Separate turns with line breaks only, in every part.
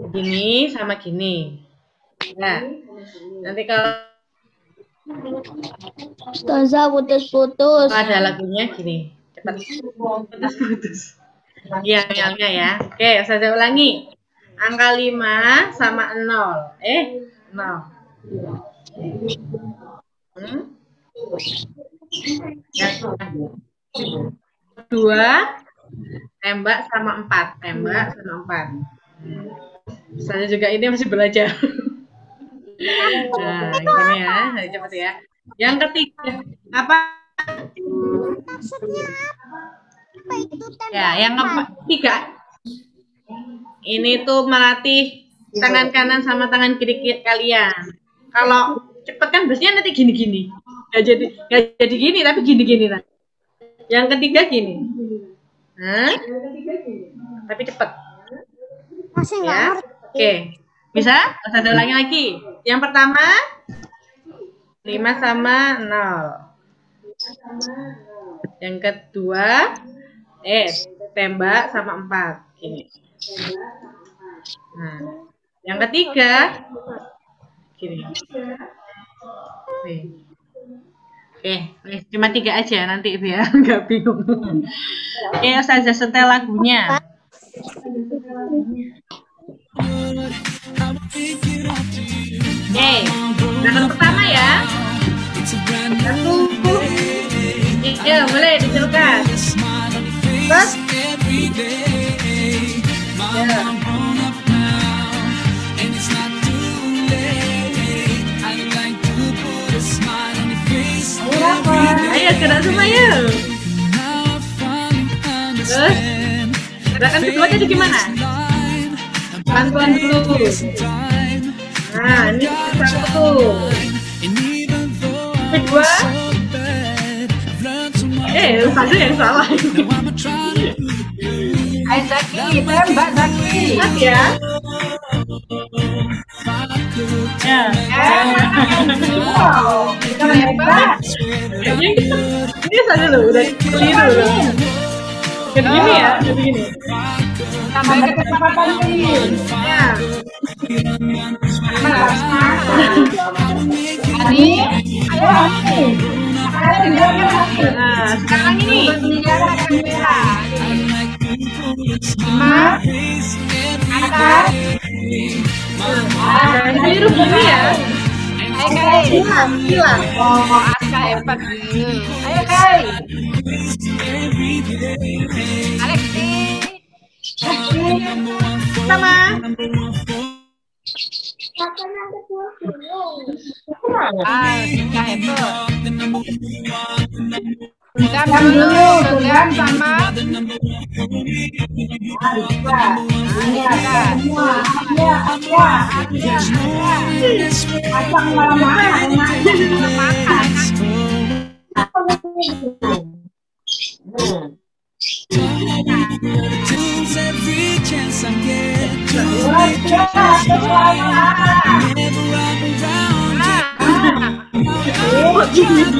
Gini sama gini. Nah, nanti kalau
Ustazah putus-putus.
ada lagunya gini. Cepat. Putus-putus. Iya, mialnya ya. Oke, saya ulangi. Angka 5 sama 0. 0. Yang kedua, tembak sama 4. Tembak sama 4. Saya juga ini masih belajar. Nah, gini ya. Cepat ya. Yang ketiga, apa?
Maksudnya apa itu tembak?
Ya, yang ketiga. Ini tuh melatih tangan kanan sama tangan kiri kalian. Kalau cepet kan biasanya nanti gini-gini. Gak jadi gini, tapi gini-gini. Nah. Yang ketiga gini. Hah? Tapi cepet.
Masih nggak
Ya.
ngerti.
Oke. Bisa? Saya ulangi lagi. Yang pertama 5 sama 0. Yang kedua tembak sama 4. Gini. Nah, yang ketiga gini. Oke, cuma 3 aja nanti biar nggak bingung. Oke, Ustazah setel lagunya. Oke, gerakan pertama ya. 1. Ya, boleh diteruskan. Terus. Ya. Ayo gerak semua yuk. Terus gerakan kedua jadi gimana? Pelan-pelan dulu. Nah, ini satu. Kedua. Satu yang salah.
Ayo Zaki, tembak Zaki.
Lihat ya. Ya.
Wow, kita hebat.
Ini saja loh, udah keliru loh. Jadi gini ya, jadi gini.
Tambah kecepatan ini.
Ya.
Ani, ayo Ani.
Nah, sekarang ini.
5 atas.
Jangan keliru gini ya.
Ayo Kai.
Hilang.
Oh, Aska hebat. Ayo Kai. Alexi.
Sama.
Aska hebat. Genggam dulu, genggam sama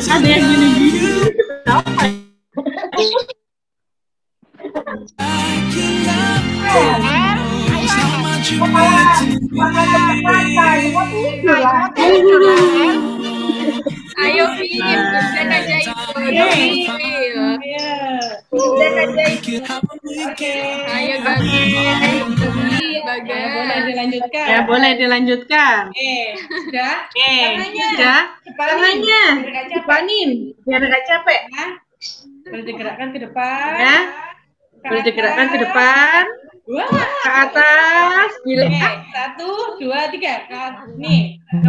Ada yang gini-gini.
ayo Bim, dan aja itu. Ayo Gabi,
Boleh dilanjutkan. Ya, boleh dilanjutkan.
sudah?
Sudah. Tangannya depanin biar nggak capek.
Boleh digerakkan ke depan.
Ya. Boleh digerakkan ke depan. Ke atas. Bilang.
1, 2, 3. Nih.
1,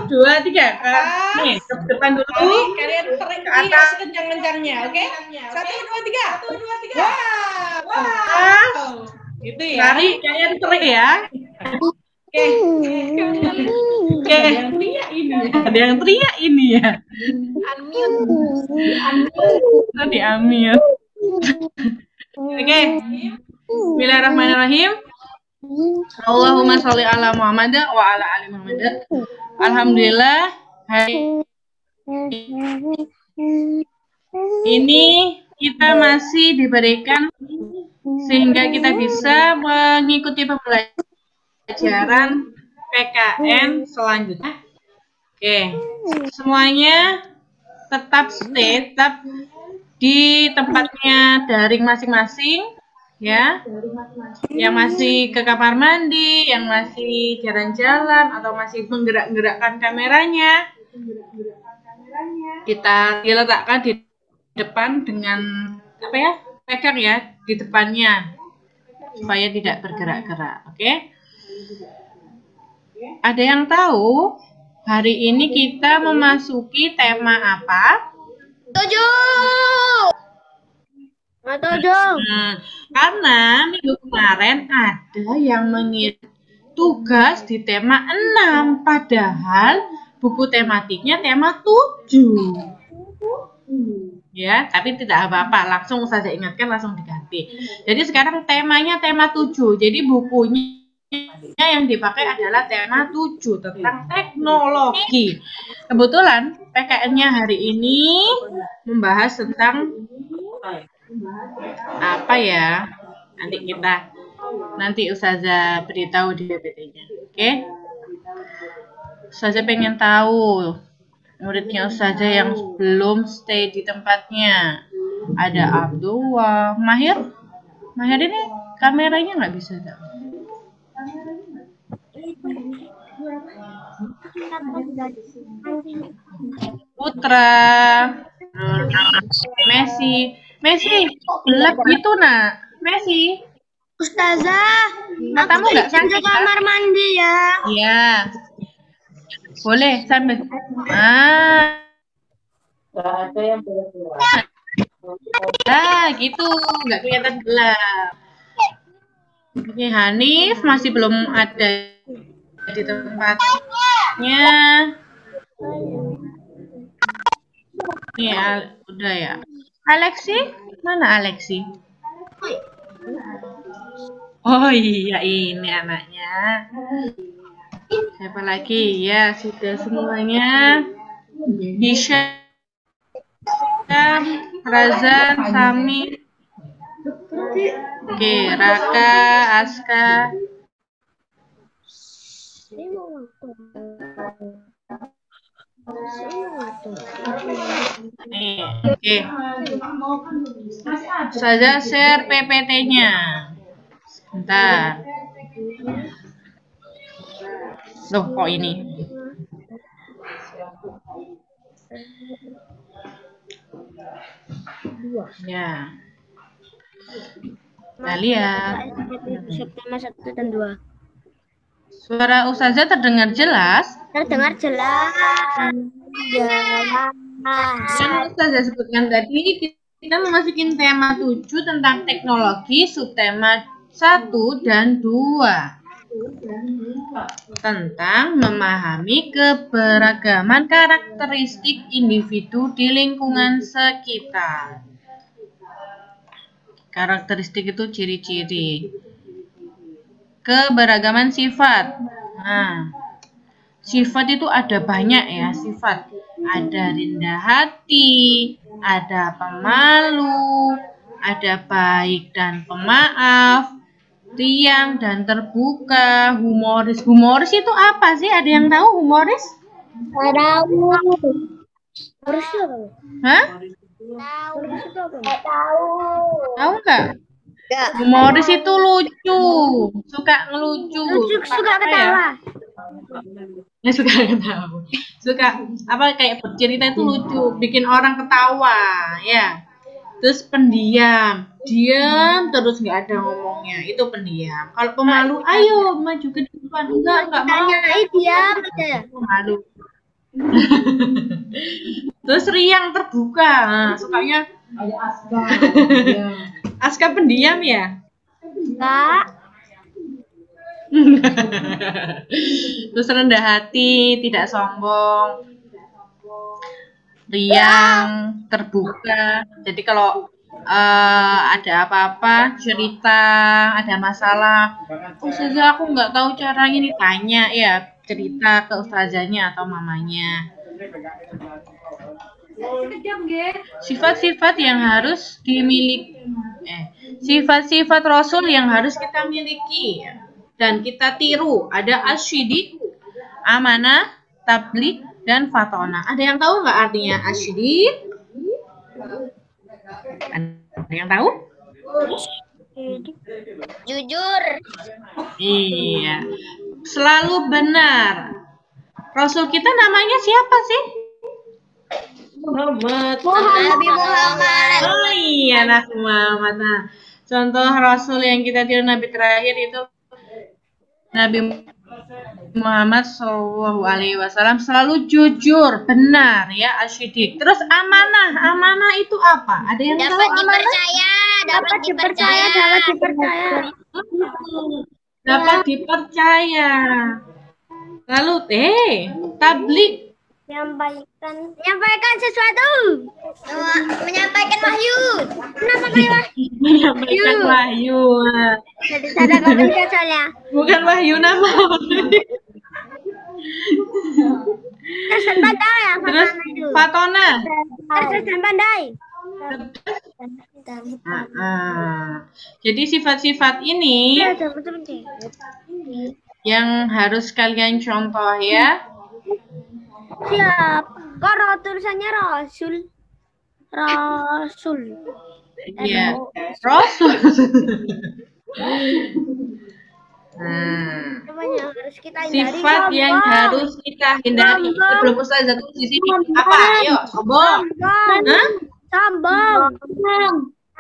2, 3. Nih, ke depan dulu.
Kalian
ke atas.
kencang-kencangnya, oke? 1, 2, 3.
Wow.
Gitu ya.
Lari kalian terik ya. Oke. Ada yang teriak ini ya.
Unmute.
Di unmute. Oke. Bismillahirrahmanirrahim. Allahumma sholli ala Muhammad wa ala ali Muhammad. Alhamdulillah hari ini kita masih diberikan sehingga kita bisa mengikuti pembelajaran pembelajaran PKN selanjutnya. Oke, semuanya tetap stay, tetap di tempatnya daring masing-masing, ya. Yang masih ke kamar mandi, yang masih jalan-jalan atau masih menggerak-gerakkan kameranya, kita diletakkan di depan dengan apa ya? Pegang ya di depannya supaya tidak bergerak-gerak. Oke? Ada yang tahu hari ini kita memasuki tema apa? Karena minggu kemarin ada yang mengirim tugas di tema 6, padahal buku tematiknya tema 7. Ya, tapi tidak apa-apa, langsung saja ingatkan, langsung diganti. Jadi sekarang temanya tema 7. Jadi bukunya yang dipakai adalah tema 7 tentang teknologi. Kebetulan PKN-nya hari ini membahas tentang apa ya? Nanti Ustazah beritahu di PPT-nya. Oke? Ustazah pengen tahu muridnya Ustazah yang belum stay di tempatnya. Ada Abdullah, Mahir ini kameranya nggak bisa tak? Putra, Messi, gelap gitu nak, Messi.
Ustazah,
Matamu nggak sakit?
kamar mandi ya.
Iya, boleh sambil. Gitu, nggak kelihatan gelap. Oke, Hanif masih belum ada di tempatnya. Nih, udah ya. Alexi? Mana Alexi? Oh iya, ini anaknya. Siapa lagi? Ya, sudah semuanya. Hisham, Razan, Sami. Oke, Raka, Aska. Oke. Saja share PPT-nya. Sebentar. Loh, kok ini? Ya. Kita lihat.
Tema 1 dan 2.
Suara Ustazah terdengar jelas?
Terdengar jelas.
Yang Ustazah sebutkan tadi, kita memasuki tema 7 tentang teknologi, subtema 1 dan 2. Tentang memahami keberagaman karakteristik individu di lingkungan sekitar. Karakteristik itu ciri-ciri. Keberagaman sifat. Nah, sifat itu ada banyak ya sifat. Ada rendah hati, ada pemalu, ada baik dan pemaaf, riang dan terbuka, humoris. Humoris itu apa sih? Ada yang tahu humoris?
Tahu. Humoris apa?
Hah? Tahu nggak? Humoris itu lucu, suka ngelucu,
Suka ketawa.
Ya, suka ketawa, suka apa kayak bercerita itu lucu, bikin orang ketawa, ya. Terus pendiam, diam terus nggak ada ngomongnya, itu pendiam. Kalau pemalu, ayo maju ke depan, enggak mau.
Diam aja.
Pemalu. Terus riang terbuka, nah, sukanya Aska pendiam ya?
Enggak.
Terus rendah hati, tidak sombong, riang, terbuka. Jadi kalau ada apa-apa, cerita, ada masalah, Ustazah aku nggak tahu caranya nih, tanya ya, cerita ke ustazahnya atau mamanya. Sifat-sifat yang harus dimiliki, sifat-sifat Rasul yang harus kita miliki dan kita tiru. Ada asyidik, amanah, tablik, dan fatona. Ada yang tahu nggak artinya asyidik? Ada yang tahu?
Jujur.
Iya. Selalu benar. Rasul kita namanya siapa sih? Muhammad.
Nabi Muhammad.
Oh iya, Nabi Muhammad. Nah, contoh Rasul yang kita tiru Nabi terakhir itu Nabi Muhammad SAW selalu jujur, benar ya, asyidik. Terus amanah, amanah itu apa? Ada yang tahu
Dapat
amanah?
dipercaya, dapat dipercaya.
Dapat dipercaya. Lalu tablik.
Menyampaikan sesuatu. Menyampaikan wahyu.
Menyampaikan wahyu.
Jadi sadar baca soalnya.
Bukan wahyu nama.
Terus pandai ya,
Terus fatona.
Terus pandai.
Jadi sifat-sifat ini yang harus kalian contoh ya.
Siap. Kok tulisannya Rasul? Rasul.
Iya, Rasul.
Namanya harus kita hindari.
Sifat yang harus kita hindari. Sebelum Ustazah tulis di sini apa? Ayo, sombong. Hah?
Sombong.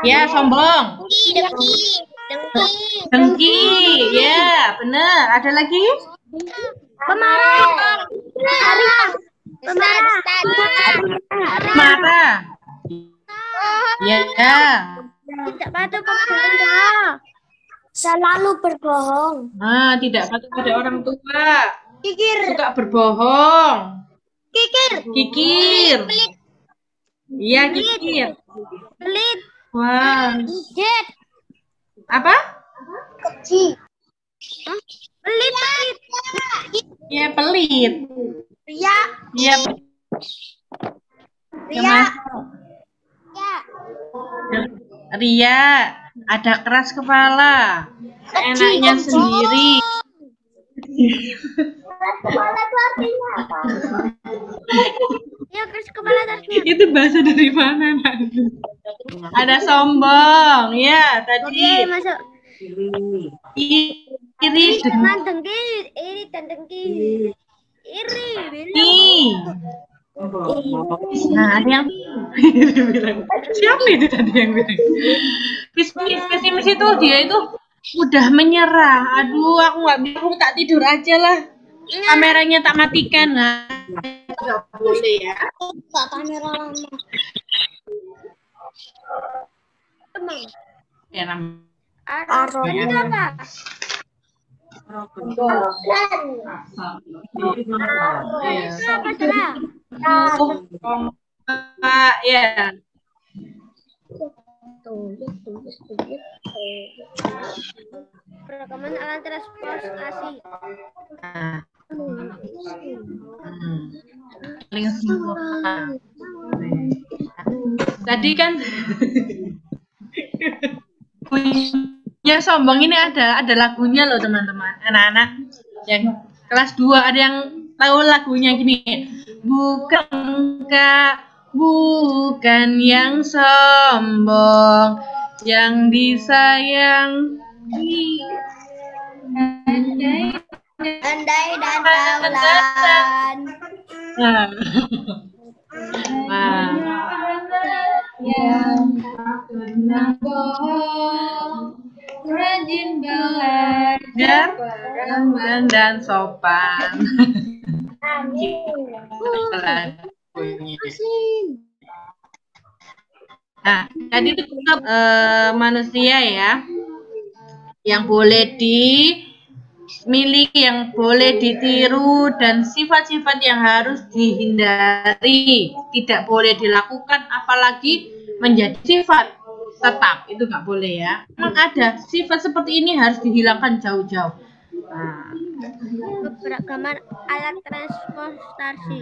Ya, sombong.
Dengki.
Dengki. Ya, benar. Ada lagi?
Pemarah. Pemarah.
Marah. Ya.
Tidak patuh kepada. Selalu berbohong.
Tidak patuh pada orang tua.
Kikir.
Suka berbohong.
Kikir. Pelit.
Iya, kikir.
Pelit.
Wah.
Jet.
Apa?
Kecil. Pelit.
Ya, pelit.
Ria.
Iya. Ria, ada keras kepala. Enaknya sendiri.
Kepala itu artinya apa? Ya, keras kepala artinya.
Itu bahasa dari mana, Nak? Ada sombong, ya tadi.
Oke, masuk.
Iri,
dengki. Iri.
Nah, ada yang bilang, siapa itu tadi yang bilang? Pesimis itu dia itu udah menyerah. Aduh, aku nggak bisa, aku tak tidur aja lah. Kameranya tak matikan. Nah, nggak boleh ya.
Pak kamera lama. Emang.
Ya,
Itu apa?
Ya.
Perekaman alat transportasi.
Paling sempurna. Tadi kan punya sombong ini ada lagunya loh teman-teman, anak-anak yang kelas 2 ada yang tahu lagunya gini. Bukan yang sombong, yang disayang.
Andai dan taulan.
Yang pernah bohong, rajin belajar, ramah dan sopan. Nah, tadi itu manusia ya, yang boleh dimiliki, yang boleh ditiru, dan sifat-sifat yang harus dihindari, tidak boleh dilakukan, apalagi menjadi sifat tetap, itu nggak boleh ya. Memang ada sifat seperti ini harus dihilangkan jauh-jauh.
Keberagaman alat transportasi.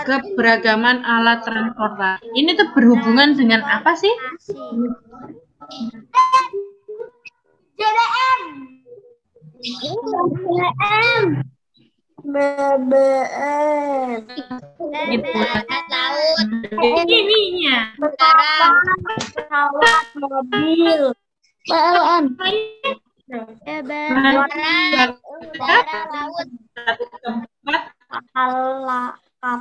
Keberagaman alat transportasi. Ini tuh berhubungan dengan apa sih?
BBM.
Ininya.
Pesawat, mobil. PLN.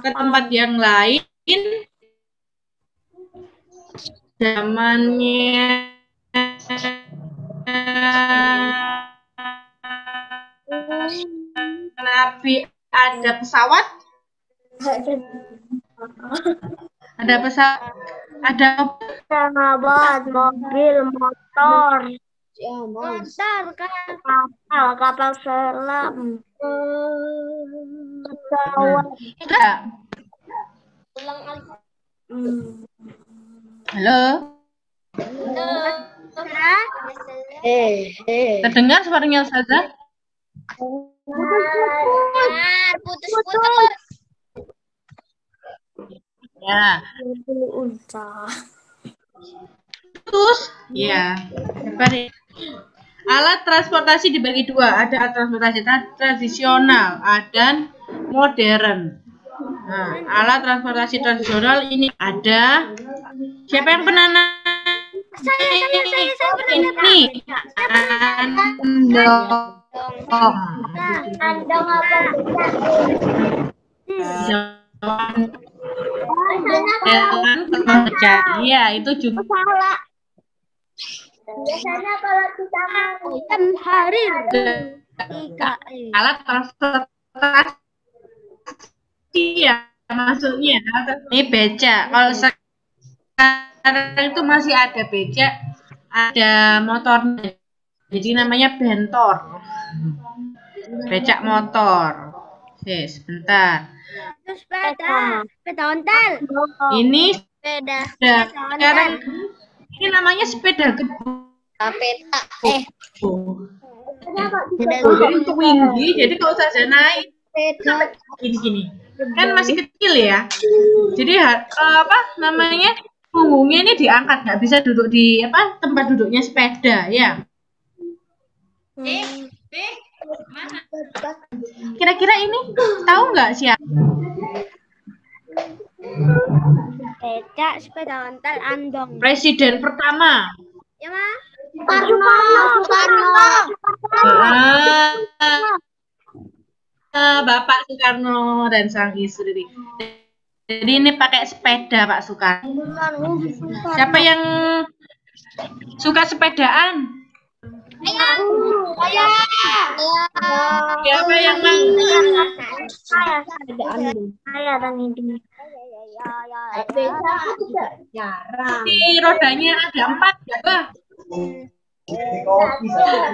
Ke tempat yang lain zamannya Nabi ada pesawat, ada
Pesawat, mobil, motor. Kapal selam. Pesawat.
tidak. Halo, terdengar suaranya Ustazah?
Putus-putus.
Ya. Terus, ya. Alat transportasi dibagi dua. Ada alat transportasi tradisional, dan modern. Nah, alat transportasi tradisional ini ada. Siapa yang pernah
Saya
ini?
Andong apa?
Iya, itu juga.
Biasanya kalau kita mau hari
Alat transportasi ya maksudnya. Ini becak. Kalau sekarang itu masih ada becak, ada motornya. Jadi namanya bentor. Becak motor. Oke, sebentar.
sepeda ontel.
Ini
Sepeda
sekarang ini namanya sepeda gebuk. Jadi untuk tinggi, jadi kalau saja naik sampai gini-gini, kan masih kecil ya. Jadi apa namanya, punggungnya ini diangkat, nggak bisa duduk di tempat duduknya sepeda ya. Kira-kira ini tahu nggak siapa?
Becak, sepeda ontel, andong.
Presiden pertama.
Ya, Ma?
Bapak Soekarno dan sang istri. Jadi ini pakai sepeda Pak Soekarno. Siapa yang suka sepedaan? Siapa yang mau?
Saya dan ini.
Di rodanya ada 4 ya, Pak?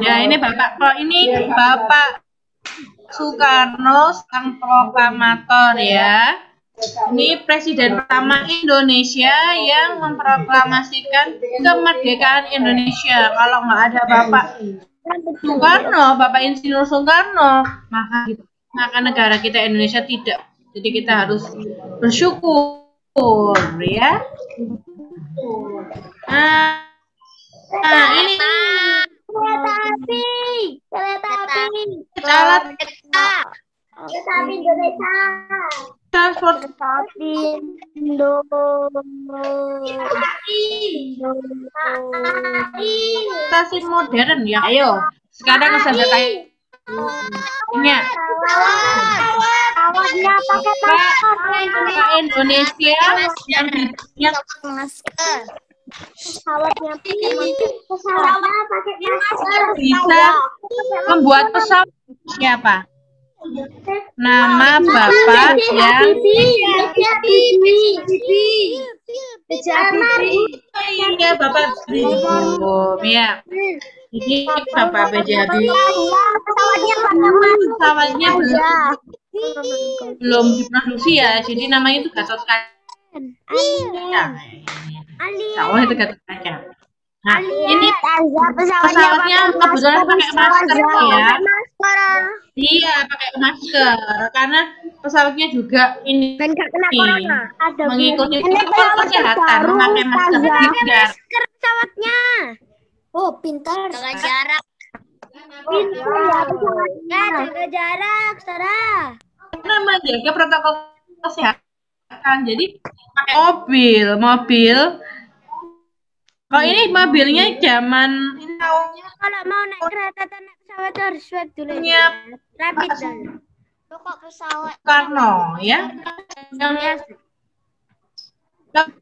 Ya, ini Bapak Soekarno, sang proklamator ya. Ini presiden pertama Indonesia yang memproklamasikan kemerdekaan Indonesia. Kalau nggak ada Bapak Soekarno, Bapak Insinyur Soekarno, maka negara kita Indonesia tidak. Jadi kita harus bersyukur ya. Nah, ini
Kereta api
alat
Indonesia.
transportasi modern ya. Ayo, sekarang saya tanya.
Pesawatnya pakai
Pak Indonesia yang
masker. Pesawatnya pakai masker. Pesawatnya pakai masker.
bisa membuat pesawat siapa? Nama Bapak yang iya Bapak ya. Ini Bapak B.J. Pesawatnya belum diproduksi ya, jadi namanya itu Gatot Kaca. Sawah itu Gatot Kaca. Nah, ini pesawatnya kebetulan pakai masker ya. Iya, pakai masker karena pesawatnya juga ini mengikuti protokol kesehatan, memakai masker.
Pesawatnya. Oh, pintar. Jaga jarak. Pintu ya, jaga jarak, Sarah.
Karena menjaga protokol kesehatan. Jadi pakai mobil. Kalau ini mobilnya zaman ini
Kalau mau naik kereta atau naik pesawat harus swab dulu.
Yap.
Rapid dulu. Kok pesawat?
Soekarno ya. Yang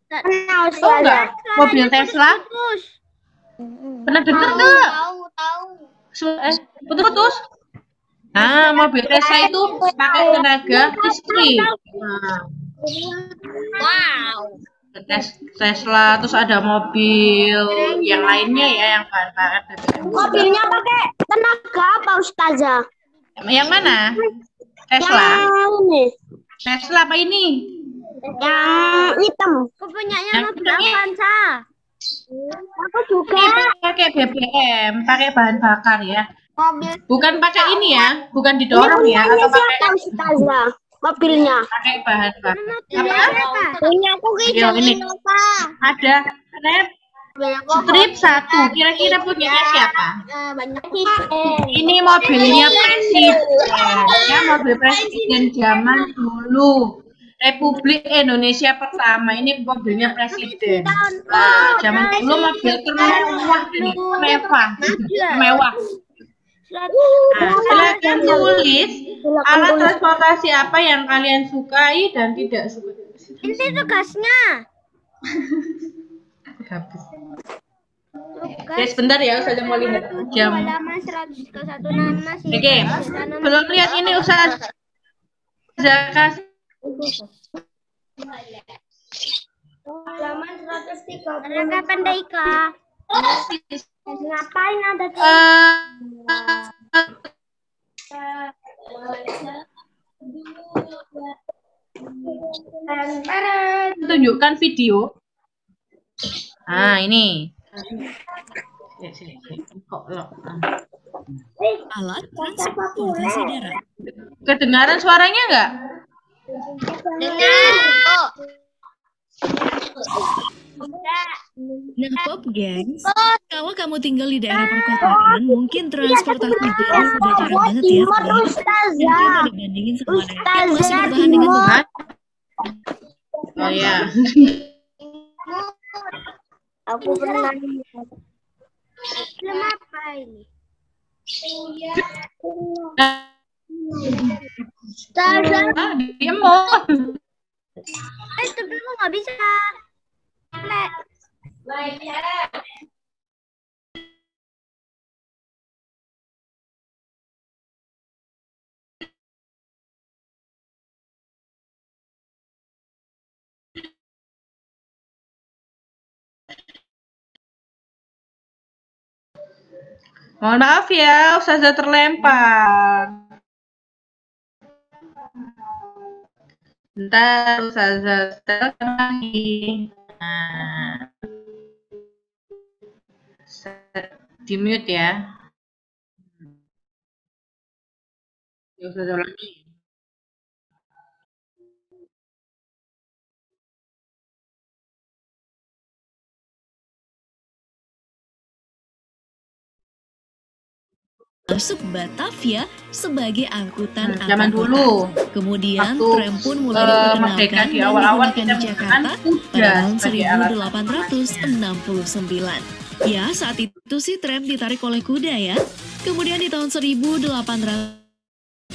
Kenal
tahu nggak mobil Tesla? Pernah dengar nggak?
Tahu.
Putus-putus. Nah, mobil Tesla itu pakai tenaga listrik. Nah,
Wow.
Tesla, terus ada mobil yang lainnya ya, yang bahan bakar BBM.
Mobilnya pakai tenaga apa, Ustazah?
Yang mana? Tesla.
Yang ini.
Tesla apa ini?
Yang hitam. Aku punyanya
Yang
mobil
hitam ya?
Avanza. Aku juga.
Ini pakai BBM, pakai bahan bakar ya.
Mobil.
Bukan pakai ini ya, bukan didorong ya, atau pakai
Ustazah? Mobilnya.
pakai bahan bakar. Apa?
Punya aku
Mobil ini. Ada strip 1. Kira-kira punyanya siapa?
Banyak
Ini mobilnya presiden. Ya, mobil presiden zaman dulu. Republik Indonesia pertama. Ini mobilnya presiden. Nah, zaman dulu mobil termewah ini, mewah. Nah, silakan tulis alat transportasi apa yang kalian sukai dan tidak suka.
Ini tugasnya.
Habis. Ya, sebentar ya, Ustazah mau lihat jam.
Halaman 131 nama sih.
Oke, belum lihat ini Ustazah kasih.
Halaman 130. Ada Pandeka. Ngapain ada tuh?
Tunjukkan video. Ah, ini. Sini. Kok lock.
Alat transportasi darat.
Kedengaran suaranya nggak?
Dengar.
Nah, Pop Gengs, kalau kamu tinggal di daerah perkotaan, mungkin transportasi darat udah jarang banget ya. Kalau dibandingin sama daerah yang masih bertahan dengan beberapa.
Oh ya.
Aku pernah film apa ini?
Ah, dia mau.
Tapi aku nggak bisa. Lek.
Mohon maaf ya, Ustazah terlempar. Bentar, Ustazah lagi. Nah. Di mute ya. Ya, Ustazah lagi.
Masuk Batavia sebagai angkutan
Zaman
antar
dulu.
kota. Kemudian
Waktu,
tram pun mulai
merdeka
diperkenalkan
di
dan
awal-awal
digunakan
kita
di
menggunakan
Jakarta
kuda
pada tahun
sebagai alat
1869. Ya, saat itu sih tram ditarik oleh kuda ya. Kemudian di tahun 1881,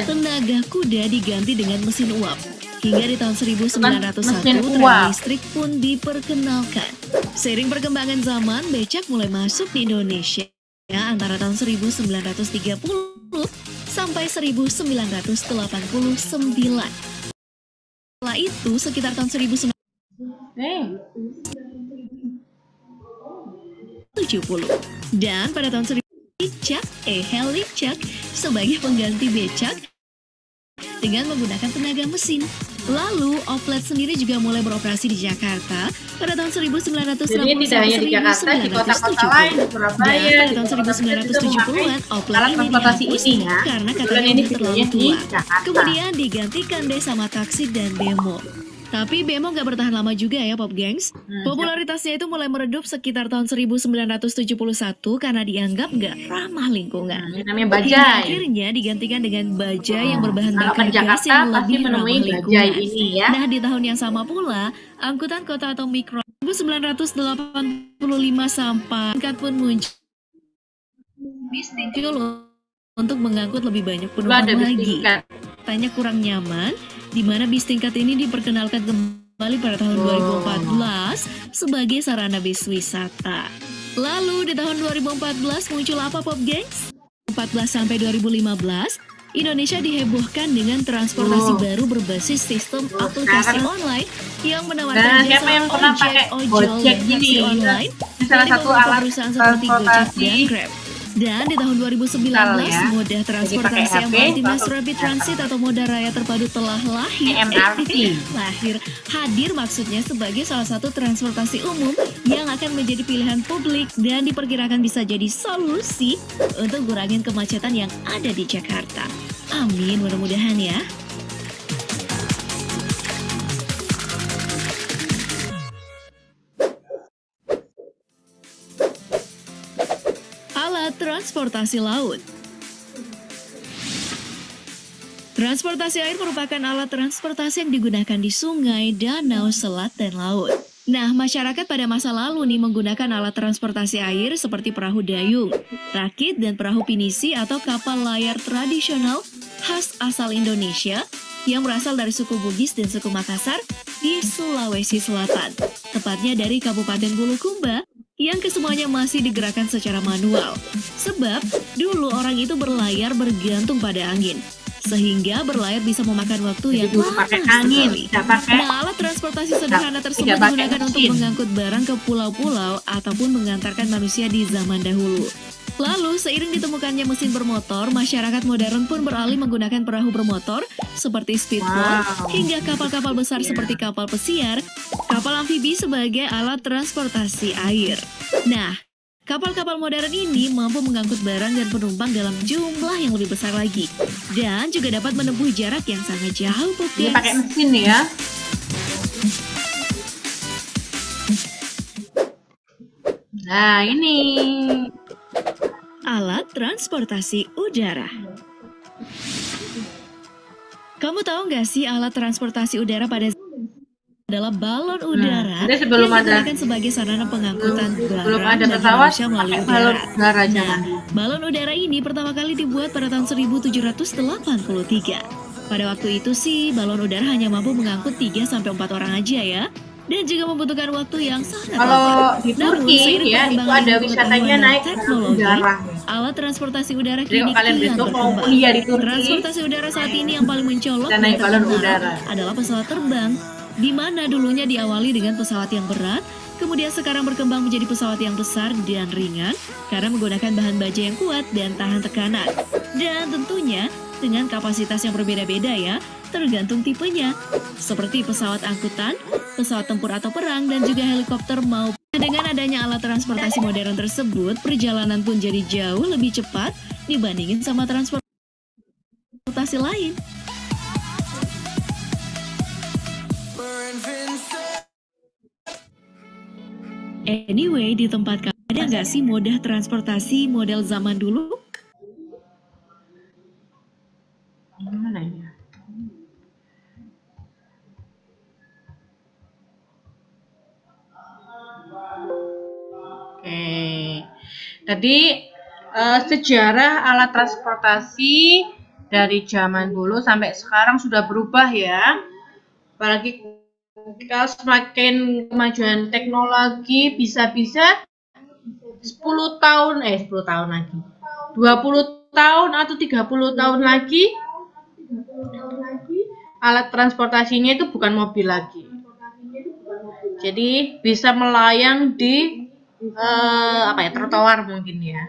tenaga kuda diganti dengan mesin uap. Hingga di tahun 1901,
Mesin
tram
uap.
listrik pun diperkenalkan. Seiring perkembangan zaman, becak mulai masuk di Indonesia antara tahun 1930 sampai 1989. Setelah itu, sekitar tahun 1970. Dan pada tahun 1900, Helicak sebagai pengganti becak dengan menggunakan tenaga mesin. Lalu, oplet sendiri juga mulai beroperasi di Jakarta pada tahun 1960
Jadi tidak hanya di Jakarta, di kota-kota lain, di Surabaya,
Dan pada tahun 1970-an, oplet
alat
ini
transportasi
dihapus
ini ya.
karena
Kebetulan
katanya
ini
udah terlalu
videonya di
tua.
Jakarta.
Kemudian digantikan deh sama taksi dan bemo. Tapi bemo nggak bertahan lama juga ya Pop Gengs. Popularitasnya itu mulai meredup sekitar tahun 1971 karena dianggap nggak ramah lingkungan.
Ini namanya
Hingga
bajai.
akhirnya digantikan dengan bajai yang berbahan
Kalau
bakar
ke
gas
Jakarta
yang
pasti
lebih ramah
menemui bajai
lingkungan.
ini ya.
Nah, di tahun yang sama pula, angkutan kota atau mikro 1985 sampai tingkat pun muncul untuk mengangkut lebih banyak
Dulu
penumpang
ada bis
lagi.
tingkat.
Tanya kurang nyaman, di mana bis tingkat ini diperkenalkan kembali pada tahun 2014 sebagai sarana bis wisata. Lalu di tahun 2014 muncul apa Pop Gengs? 14 sampai 2015, Indonesia dihebohkan dengan transportasi baru berbasis sistem aplikasi
sekarang.
online yang
Nah,
menawarkan
siapa yang
jasa
pernah
ojek,
pakai
ojol,
Gojek
dan
gini?
taksi online
Ini salah
dari
satu
beberapa
alat
perusahaan seperti Gojek
transportasi
dan Grab. Dan di tahun 2019,
ya.
moda transportasi
Jadi pakai HP,
MRT Mass
langsung
Rapid
jalan.
Transit atau moda raya terpadu telah lahir.
MRT.
Hadir maksudnya sebagai salah satu transportasi umum yang akan menjadi pilihan publik dan diperkirakan bisa jadi solusi untuk kurangin kemacetan yang ada di Jakarta. Amin, mudah-mudahan ya. Alat transportasi laut. Transportasi air merupakan alat transportasi yang digunakan di sungai, danau, selat, dan laut. Nah, masyarakat pada masa lalu nih menggunakan alat transportasi air seperti perahu dayung, rakit, dan perahu pinisi atau kapal layar tradisional khas asal Indonesia yang berasal dari suku Bugis dan suku Makassar di Sulawesi Selatan, tepatnya dari Kabupaten Bulukumba, yang kesemuanya masih digerakkan secara manual. Sebab dulu orang itu berlayar bergantung pada angin, sehingga berlayar bisa memakan waktu yang
Dulu
lama
pakai angin,
sekali.
tidak pakai.
Nah, alat transportasi sederhana tersebut
tidak pakai
digunakan untuk
mesin.
mengangkut barang ke pulau-pulau ataupun mengantarkan manusia di zaman dahulu. Lalu, seiring ditemukannya mesin bermotor, masyarakat modern pun beralih menggunakan perahu bermotor seperti speedboat hingga kapal-kapal besar seperti kapal pesiar, kapal amfibi sebagai alat transportasi air. Nah, kapal-kapal modern ini mampu mengangkut barang dan penumpang dalam jumlah yang lebih besar lagi. Dan juga dapat menempuh jarak yang sangat jauh, Pop
Ini
Gengs.
pakai mesin ya. Nah, ini.
Alat transportasi udara. Kamu tahu nggak sih alat transportasi udara pada adalah balon udara
jadi sebelum
yang
ada-
digunakan sebagai sarana pengangkutan
Belum
barang
ada
bagi
pesawat,
manusia melalui
pakai balon
udara.
udara
Nah,
zaman dulu.
balon udara ini pertama kali dibuat pada tahun 1783. Pada waktu itu sih, balon udara hanya mampu mengangkut 3-4 orang aja ya. Dan juga membutuhkan waktu yang sangat lama.
Kalau di
Namun,
Turki
seiring
ya, itu
perkembangan
ada
ilmu
wisatanya
pengetahuan dan
naik balon
teknologi,
udara.
alat transportasi udara
Jadi
kini
kalau kalian
kian
besok mau
berkembang.
kuliah di Turki,
Transportasi udara saat ini yang paling mencolok
dan naik
dan
balon
terkenal
udara.
adalah pesawat terbang, di mana dulunya diawali dengan pesawat yang berat, kemudian sekarang berkembang menjadi pesawat yang besar dan ringan karena menggunakan bahan baja yang kuat dan tahan tekanan. Dan tentunya dengan kapasitas yang berbeda-beda ya, tergantung tipenya. Seperti pesawat angkutan, pesawat tempur atau perang, dan juga helikopter maupun. Dengan adanya alat transportasi modern tersebut, perjalanan pun jadi jauh lebih cepat dibandingin sama transportasi lain. Anyway, di tempat kamu ada nggak sih moda transportasi model zaman dulu?
Gimana ya? Oke. Tadi sejarah alat transportasi dari zaman dulu sampai sekarang sudah berubah ya. Apalagi kalau semakin kemajuan teknologi bisa-bisa 10 tahun 10 tahun lagi. 20 tahun atau 30 tahun lagi alat transportasinya itu bukan mobil lagi. Jadi bisa melayang di trotoar mungkin ya.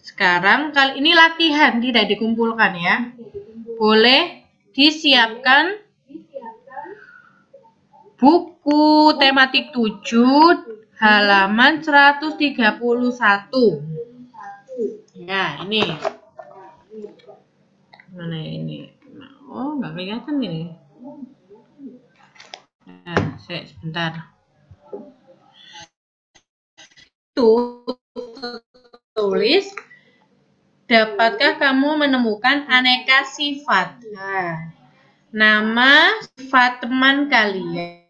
Sekarang kali ini latihan tidak dikumpulkan ya. Boleh disiapkan buku tematik 7 halaman 131. Ya, ini. Mana ini? Oh, nggak kelihatan ini. Nah, sebentar. Tulis, dapatkah kamu menemukan aneka sifat? Nah, nama sifat teman kalian.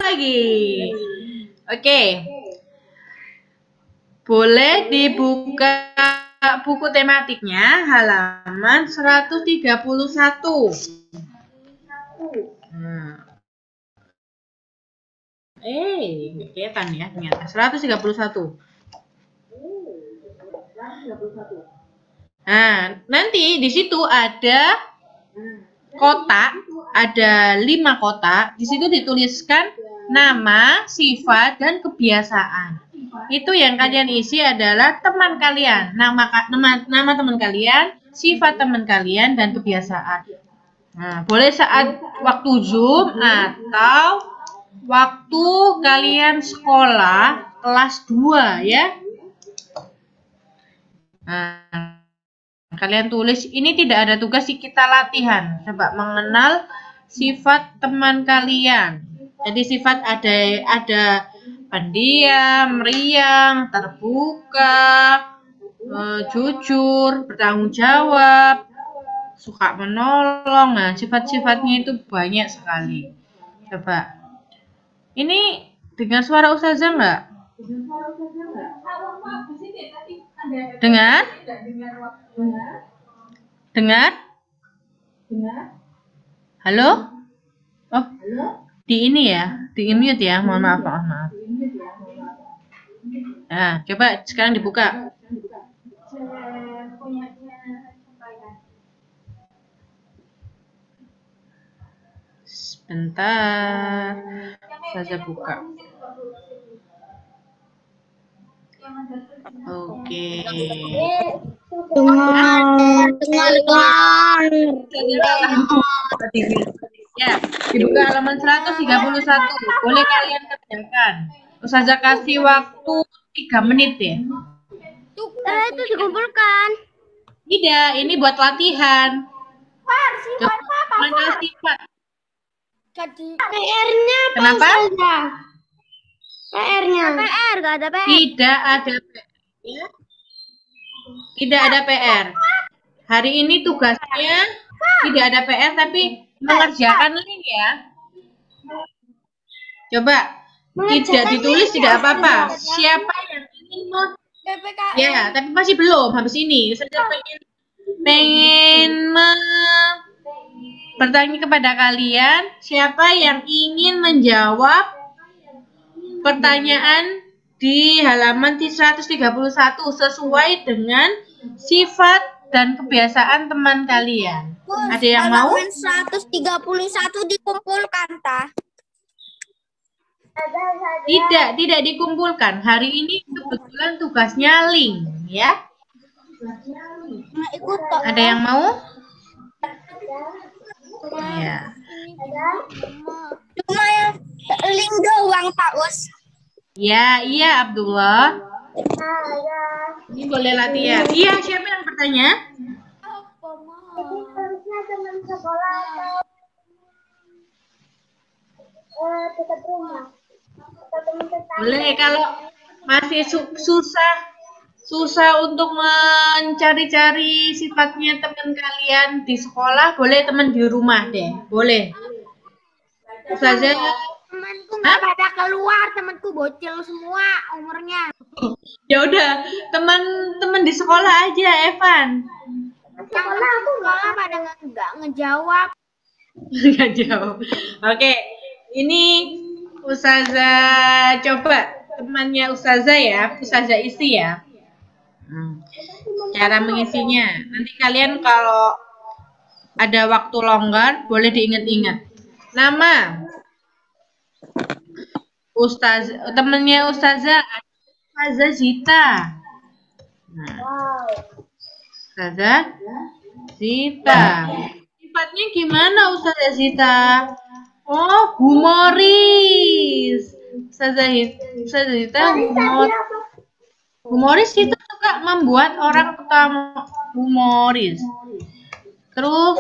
Lagi. Oke. Boleh dibuka buku tematiknya halaman 131. Nah. Kelihatan ya ternyata 131. Nah, nanti di situ ada kotak, ada 5 kotak. Di situ dituliskan nama, sifat, dan kebiasaan. Itu yang kalian isi adalah teman kalian, nama teman kalian, sifat teman kalian, dan kebiasaan. Nah, boleh saat waktu Zoom atau waktu kalian sekolah kelas 2 ya. Nah, kalian tulis, ini tidak ada tugas, kita latihan. Coba mengenal sifat teman kalian. Jadi sifat ada pendiam, riang, terbuka, jujur, bertanggung jawab, suka menolong. Nah, sifat-sifatnya itu banyak sekali. Coba. Ini dengar suara Ustazah nggak? Dengar? Dengar? Halo? Oh, di ini ya, di mute ya. Mohon maaf, maaf. Nah, coba sekarang dibuka. Sebentar, saya buka. Oke. Ya, dibuka halaman 131. Boleh kalian kerjakan. Ustazah kasih waktu 3 menit ya.
Itu dikumpulkan.
Tidak, ini buat latihan. Mana sifat?
PR-nya apa?
Kenapa?
PR-nya. PR, gak ada PR.
Tidak ada PR. Tidak ada PR. Hari ini tugasnya tidak ada PR, tapi mengerjakan link ya. Coba, tidak ditulis tidak apa-apa. Siapa yang ingin ya, tapi masih belum habis ini. Saya pengen bertanya kepada kalian, siapa yang ingin menjawab pertanyaan di halaman 131 sesuai dengan sifat dan kebiasaan teman kalian. Ada yang mau?
131 dikumpulkan, Tah.
Tidak dikumpulkan. Hari ini kebetulan tugasnya link, ya. Ada yang mau? Ya.
Cuma yang link doang, Pak Us.
Ya, iya Abdullah. Ini boleh latihan. Iya, siapa yang bertanya?
Jadi harusnya teman sekolah atau dekat rumah.
Boleh, kalau masih susah untuk mencari-cari sifatnya teman kalian di sekolah, boleh teman di rumah deh. Boleh. Ustazah,
temanku nggak pada keluar, temanku bocil semua umurnya.
ya udah, teman-teman di sekolah aja, Evan.
Sekolah aku pada nggak ngejawab.
Nggak jawab. Oke, ini Ustazah coba temannya Ustazah ya, Ustazah isi ya. Cara mengisinya. Nanti kalian kalau ada waktu longgar boleh diingat-ingat. Nama temannya Ustazah Zita. Nah, Ustazah Zita. Sifatnya gimana Ustazah Zita? Oh, humoris. Ustazah Zita humoris itu suka membuat orang ketawa, humoris. Terus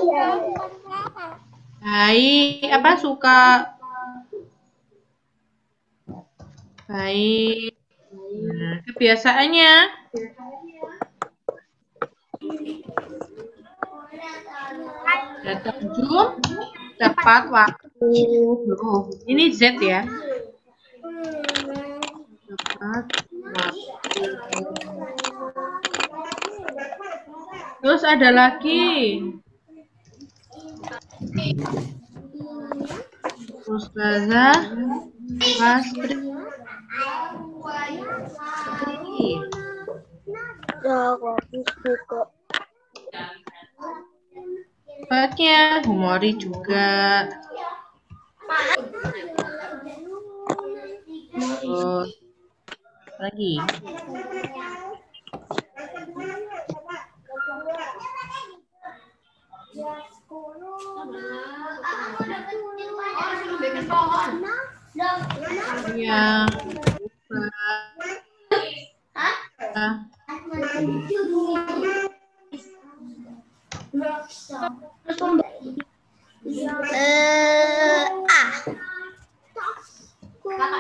baik suka baik. Nah, kebiasaannya datang jam tepat waktu. Ini Z ya. Tepat waktu. Terus ada lagi Ustazah Astri. Sifatnya humoris juga. Terus lagi yang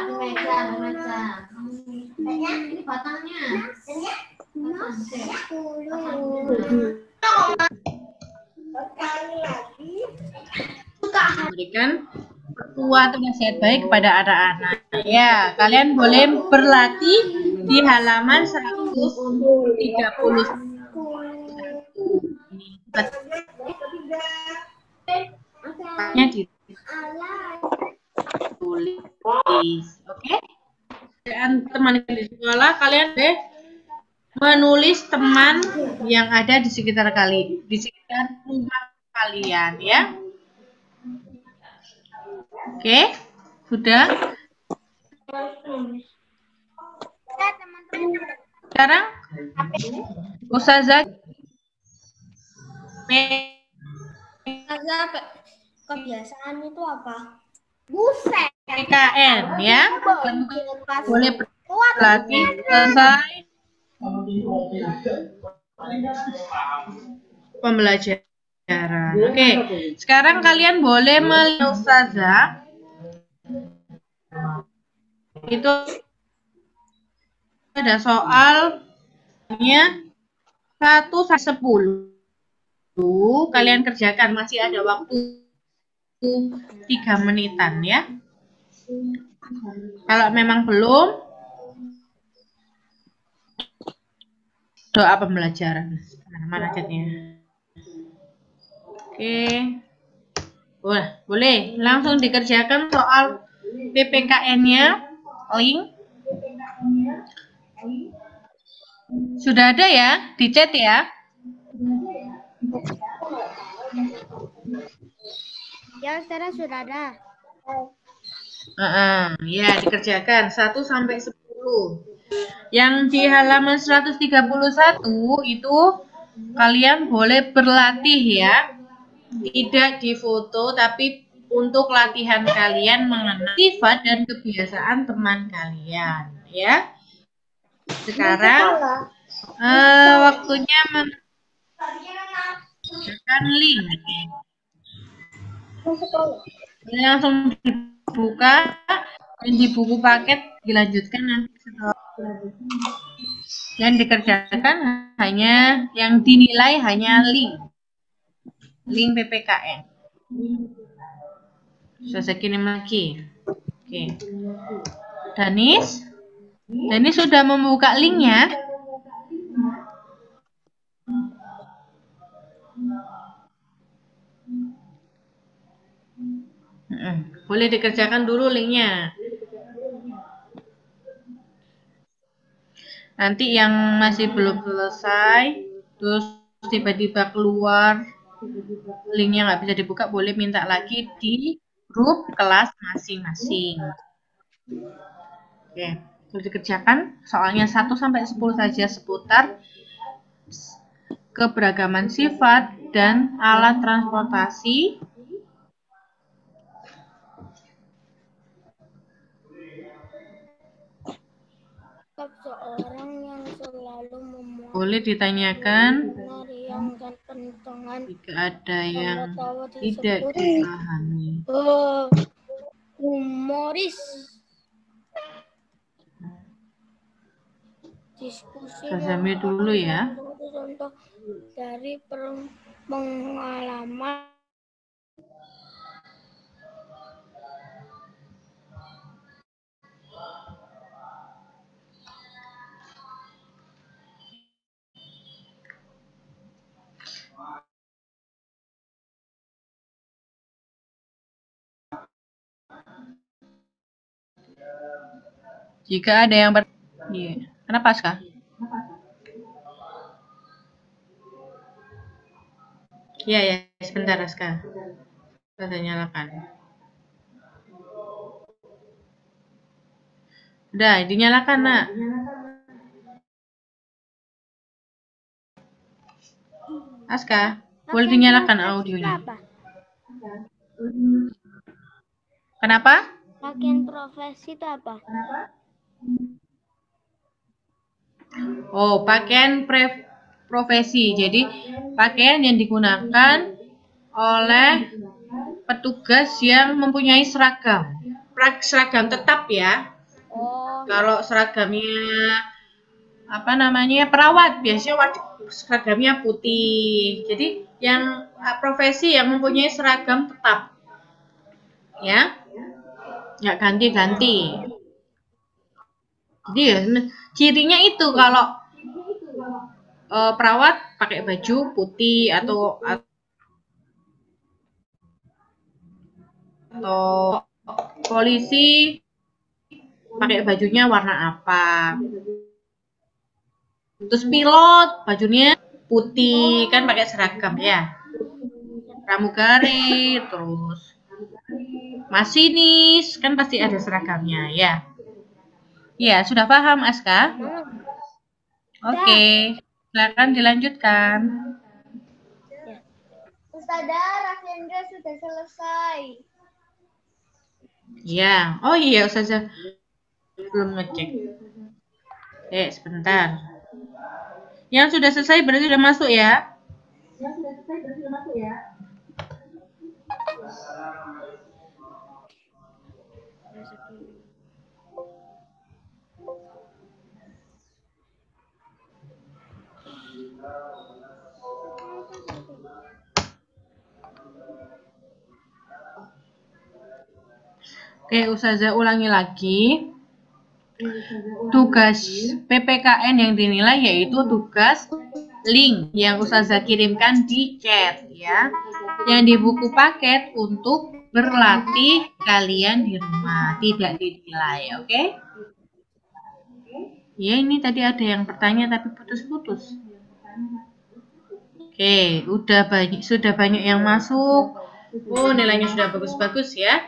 Kakak di meja. Ini batangnya.
memberikan petua atau nasihat baik kepada anak-anak. Ya, kalian boleh berlatih di halaman 130. Ditulis, oke? Dan teman di sekolah kalian boleh menulis teman yang ada di sekitar rumah kalian ya. Oke, sudah. Sekarang Ustazah
Kebiasaan itu apa? Buset.
PKN ya. Boleh berlatih selesai pembelajaran. Oke, sekarang kalian boleh melihat Ustazah. Itu ada soalnya 1 sampai 10. Kalian kerjakan, masih ada waktu 3 menitan ya. Kalau memang belum, doa pembelajaran. Mana chatnya? Oke, boleh langsung dikerjakan soal PPKN-nya. Link sudah ada ya di chat ya.
Ya, sekarang sudah ada.
Ya, dikerjakan 1 sampai 10. Yang di halaman 131 itu kalian boleh berlatih ya. Tidak difoto, tapi untuk latihan kalian mengenal sifat dan kebiasaan teman kalian ya. Sekarang waktunya mengerjakan link. Ini langsung dibuka di buku paket, dilanjutkan nanti setelah. Dan dikerjakan hanya yang dinilai hanya link PPKN. Saya kirim lagi. Oke. Danis sudah membuka linknya. Boleh dikerjakan dulu linknya. Nanti yang masih belum selesai, terus tiba-tiba keluar linknya nggak bisa dibuka, boleh minta lagi di grup kelas masing-masing. Oke, boleh dikerjakan soalnya 1-10 saja seputar keberagaman sifat dan alat transportasi.
Seorang yang selalu memuat
Boleh ditanyakan
meriangkan penentangan
jika ada yang
tawa
tidak
disebut
dipahami.
humoris. Diskusi
Sazami dulu ya.
contoh dari pengalaman.
Jika ada yang iya. Kenapa, Aska? Iya, ya, sebentar, Aska. Saya nyalakan. Udah, dinyalakan, Nak. Aska, boleh dinyalakan audionya. Kenapa?
Pakaian profesi itu apa?
Oh, pakaian profesi. Jadi, pakaian yang digunakan oleh petugas yang mempunyai seragam. Seragam tetap ya.
Oh,
Kalau seragamnya apa namanya perawat, biasanya seragamnya putih. Jadi, yang profesi yang mempunyai seragam tetap. Ya. Nggak ganti-ganti. Jadi ya, cirinya itu kalau perawat pakai baju putih atau polisi pakai bajunya warna apa. Terus pilot bajunya putih kan pakai seragam ya. Pramugari, terus masinis kan pasti ada seragamnya ya. Ya, sudah paham Aska? Oke, silakan dilanjutkan.
Ustazah, Rafendra sudah selesai.
Ya, oh iya Ustazah belum ngecek. Sebentar. Yang sudah selesai berarti sudah masuk ya? Oke, Ustazah ulangi lagi. Tugas PPKN yang dinilai yaitu tugas link yang Ustazah kirimkan di chat ya. Yang di buku paket untuk berlatih kalian di rumah, tidak dinilai, oke? Ya, ini tadi ada yang bertanya tapi putus-putus. Oke, sudah banyak yang masuk. Oh, nilainya sudah bagus-bagus ya.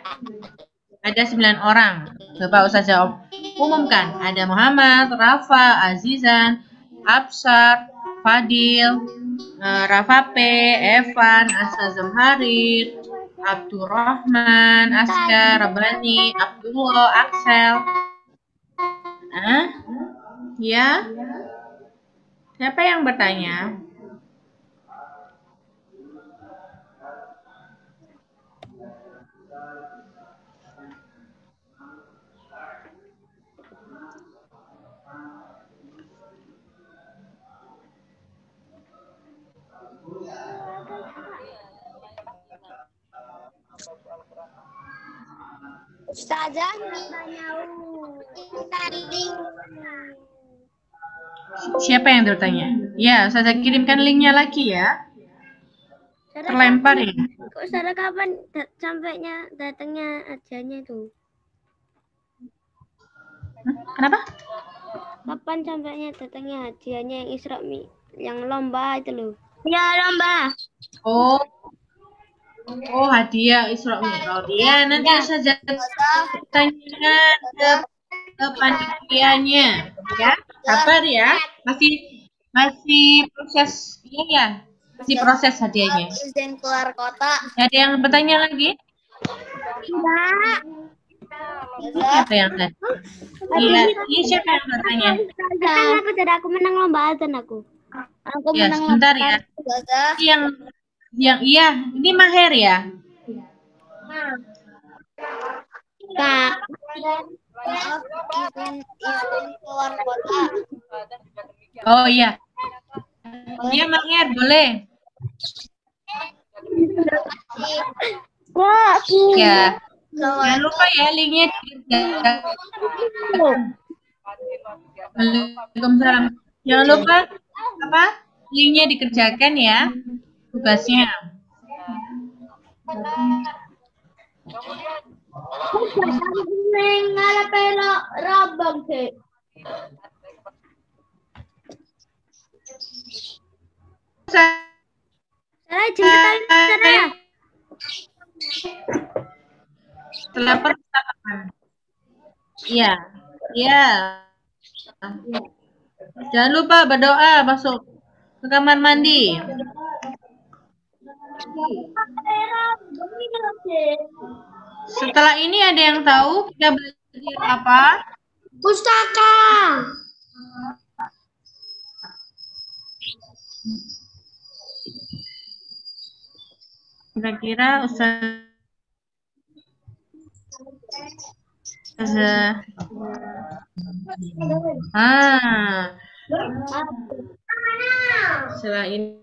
Ada 9 orang. Coba Ustazah umumkan. Ada Muhammad, Rafa, Azizan, Absar, Fadil, Rafa P, Evan, Asa Zamharit, Abdurrahman, Aska, Rabbani, Abdullah, Axel. Ya? Siapa yang bertanya?
Ustazah,
Siapa yang bertanya? Ya, Ustazah kirimkan linknya lagi ya. terlempar ya.
Kok Sarah kapan sampainya datangnya ajannya itu?
Kenapa?
Kapan sampainya datangnya hadiahnya yang Isra yang lomba itu loh? Ya lomba.
Oh, hadiah Isra Mi'raj. Ya, nanti saja tanyakan ke panitianya, ya. Sabar ya. Masih proses ya. Masih proses hadiahnya.
Izin keluar kota.
Ada yang bertanya lagi?
Enggak.
Siapa yang tanya? Iya, siapa yang bertanya?
Kan aku tadi aku menang lomba azan aku. Aku
Ya,
menang
sebentar ya. Yang iya, ini Maher ya.
Kak. Izin keluar kota.
Oh iya. Iya Maher, boleh.
Wah,
Ya. Jangan lupa ya linknya Waalaikumsalam. Jangan lupa linknya dikerjakan ya tugasnya.
Sarah jengketan Sarah.
Setelah percakapan. Iya. Jangan lupa berdoa masuk ke kamar mandi. Setelah ini ada yang tahu kita belajar apa?
Pustaka.
Kira-kira Ustazah setelah ini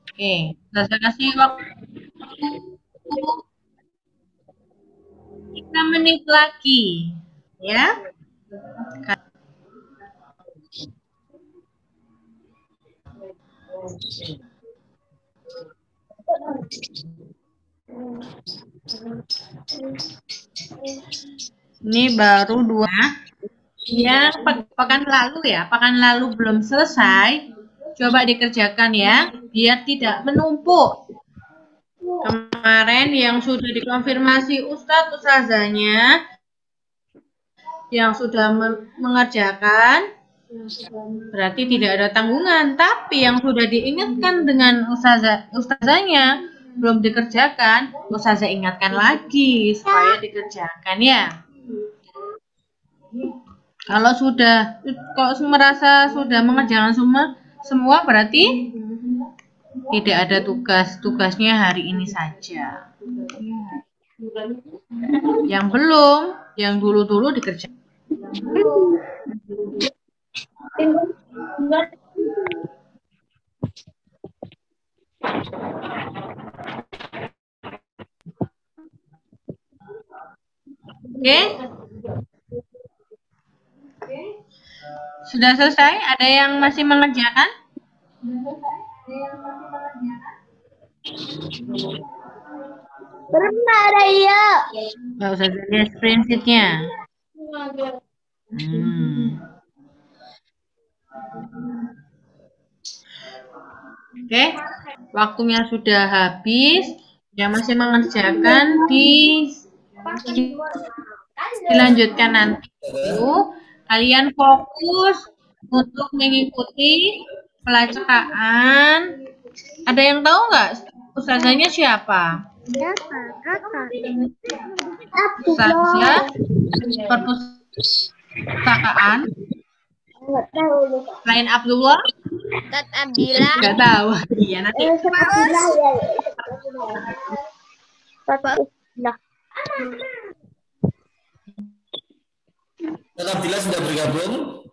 oke, saya kasih waktu 3 menit lagi ya. Ini baru 2 yang pekan lalu belum selesai, coba dikerjakan ya biar tidak menumpuk. Kemarin yang sudah dikonfirmasi Ustazahnya yang sudah mengerjakan berarti tidak ada tanggungan, tapi yang sudah diingatkan dengan Ustazahnya belum dikerjakan, Ustazah ingatkan lagi supaya dikerjakan ya. Kalau merasa sudah mengerjakan semua berarti tidak ada tugasnya hari ini saja. Yang belum, yang dulu dikerjakan. Oke? Sudah selesai? Ada yang masih mengerjakan?
Pernah ada ya.
Nggak usah lihat spreadsheet-nya. Oke, waktunya sudah habis. Yang masih mengerjakan dilanjutkan nanti. Kalian fokus untuk mengikuti pelajaran. Ada yang tahu nggak ustazahnya siapa? Ustazah perpustakaan. Selain Abdullah?
Ustaz Abdillah.
Nggak tahu. Iya nanti.
Ustaz Abdillah sudah bergabung.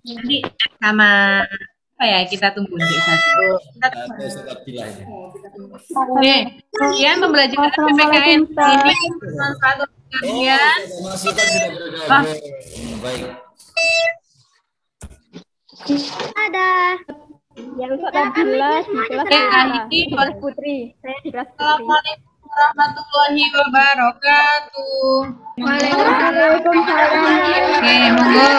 Nanti sama apa ya, kita tunggu nanti satu.
Ustaz Abdillah ini.
Oke, kalian pembelajaran PPKN ini bermanfaat untuk kalian.
Mas Sultan sudah bergabung. Baik.
Ada. Yang jelas di kelas
Ini
Putri. Saya di kelas Putri.
Assalamualaikum warahmatullahi wabarakatuh.
Waalaikumsalam.
Oke, monggo.